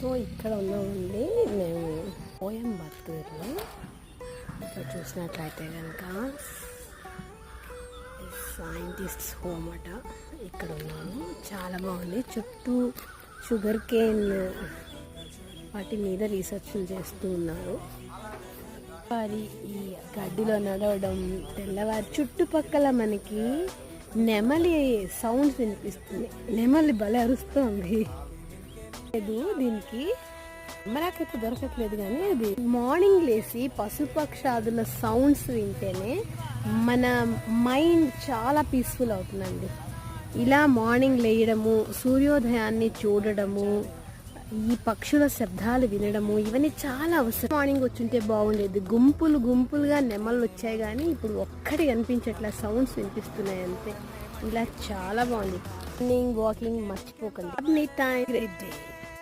So ఇక్కడ ఉన్నామండి మేము కోయంబత్తూరులో. ఇక్కడ చూసినట్లయితే కనుక సైంటిస్ట్స్ హోమ్ అట, ఇక్కడ ఉన్నాము. చాలా బాగుంది. చుట్టూ షుగర్ కేన్ వాటి మీద రీసెర్చ్లు చేస్తూ ఉన్నారు. వారి ఈ గడ్డిలో నడవడం, తెల్లవారి చుట్టుపక్కల మనకి నెమలి సౌండ్స్ వినిపిస్తుంది. నెమలి భలే అరుస్తుంది. దీనికి కెమెరాకైతే దొరకట్లేదు, కానీ అది మార్నింగ్ లేసి పశుపక్షాదుల సౌండ్స్ వింటేనే మన మైండ్ చాలా పీస్ఫుల్ అవుతుందండి. ఇలా మార్నింగ్ లేయడము, సూర్యోదయాన్ని చూడడము, ఈ పక్షుల శబ్దాలు వినడము, ఇవన్నీ చాలా అవసరం. మార్నింగ్ వచ్చుంటే బాగుండేది. గుంపులు గుంపులుగా నెమళ్ళు వచ్చాయి, కానీ ఇప్పుడు ఒక్కటి కనిపించట్లా, సౌండ్స్ వినిపిస్తున్నాయి అంతే. ఇలా చాలా బాగుంది. మార్నింగ్ వాకింగ్ మర్చిపోకండి. Great day.